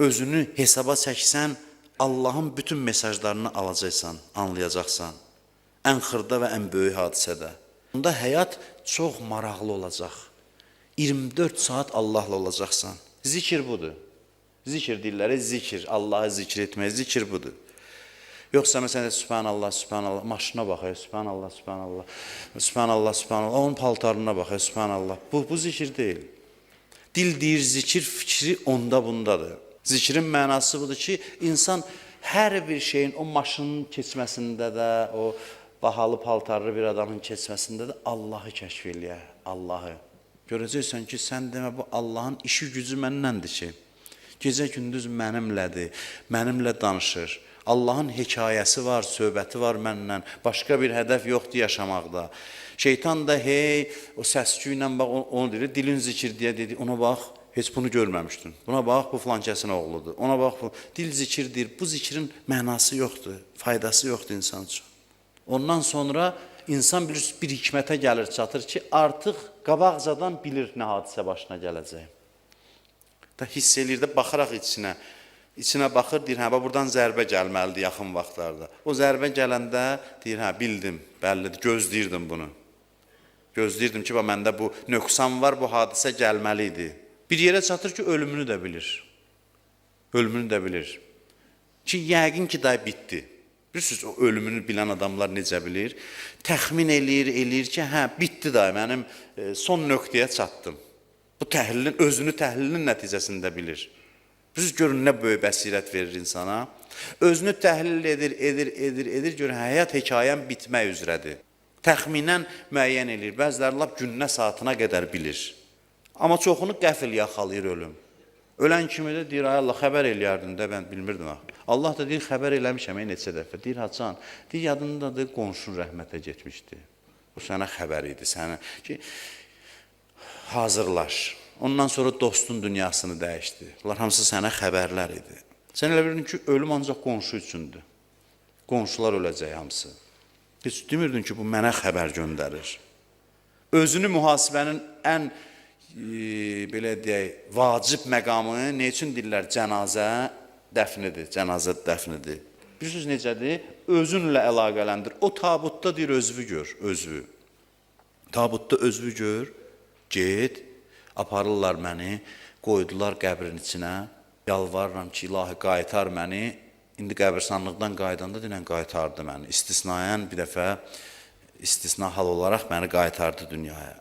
özünü hesaba çəksən, Allahın bütün mesajlarını alacaqsan, anlayacaqsan. Ən xırda və ən böyük hadisədə. Bunda həyat çox maraqlı olacaq. 24 saat Allahla olacaqsan. Zikir budur. Zikir dilləri zikir, Allahı zikir etmək, zikir budur. Yoxsa məsələn, Sübhanallah, Sübhanallah, maşına baxır, Sübhanallah, Sübhanallah, Sübhanallah, Sübhanallah, onun paltarına baxır, Sübhanallah. Bu zikir deyil. Dil deyir, zikir fikri onda bundadır. Zikrin mənası budur ki, insan hər bir şeyin, o maşının keçməsində də, o bahalı paltarlı bir adamın keçməsində də Allahı kəşf eləyər, Allahı. Görəcəksən ki, sən demə, bu Allahın işi gücü məndəndir ki, gecə gündüz mənimlədir, mənimlə danışır. Allahın hekayəsi var, söhbəti var məndən, başqa bir hədəf yoxdur yaşamaqda. Şeytan da hey, o səsküylə bax, onu deyir, dilin zikir deyə dedi, ona bax, heç bunu görməmişdin. Buna bax, bu filan kəsin oğludur. Ona bax, dil zikirdir, bu zikrin mənası yoxdur, faydası yoxdur insan üçün. Ondan sonra insan bir hikmətə gəlir, çatır ki, artıq qabaqcadan bilir nə hadisə başına gələcək. Da hiss eləyir də, baxaraq içinə. İçinə baxır, deyir, hə, buradan zərbə gəlməlidir yaxın vaxtlarda. O zərbə gələndə deyir, hə, bildim, bəllidir, gözləyirdim bunu. Gözləyirdim ki, məndə bu nöqsan var, bu hadisə gəlməli idi. Bir yerə çatır ki, ölümünü də bilir. Ölümünü də bilir. Ki, yəqin ki, day bitdi. Bilirsiniz, o ölümünü bilən adamlar necə bilir? Təxmin eləyir ki, hə, bitdi day, mənim son nöqtəyə çatdım. Bu təhlilin, özünü təhlilin nəticəsində bilir. Biz görün, nə böyük bəsirət verir insana. Özünü təhlil edir, görün, həyat hekayəm bitmək üzrədir. Təxminən müəyyən edir, bəziləri lap gününə, saatına qədər bilir. Amma çoxunu qəfil yaxalayır ölüm. Ölən kimi də deyir, ay Allah, xəbər eləyərdin də, mən bilmirdim. Allah da deyir, xəbər eləmişəm, neçə dəfə. Deyir, haçan, deyir, yadındadır, qonşun rəhmətə getmişdi. Bu sənə xəbər idi, sənə ki, hazırlaş. Ondan sonra dostun dünyasını dəyişdi. Bunlar hamısı sənə xəbərlər idi. Sən elə bildin ki, ölüm ancaq qonşu üçündür. Qonşular öləcək hamısı. Heç demirdin ki, bu mənə xəbər göndərir. Özünü mühasibənin ən, belə deyək, vacib məqamı nə üçün deyirlər? Cənazə dəfnidir, cənazə dəfnidir. Bilirsiniz necədir? Özünlə əlaqələndir. O tabutda deyir, özvü gör, özvü. Tabutda özvü gör, get, aparırlar məni, qoydular qəbrin içinə, yalvarıram ki, ilahi qaytar məni, indi qəbirstanlıqdan qaydanda deyilən qaytardı məni, istisnaən bir dəfə, istisna hal olaraq məni qaytardı dünyaya.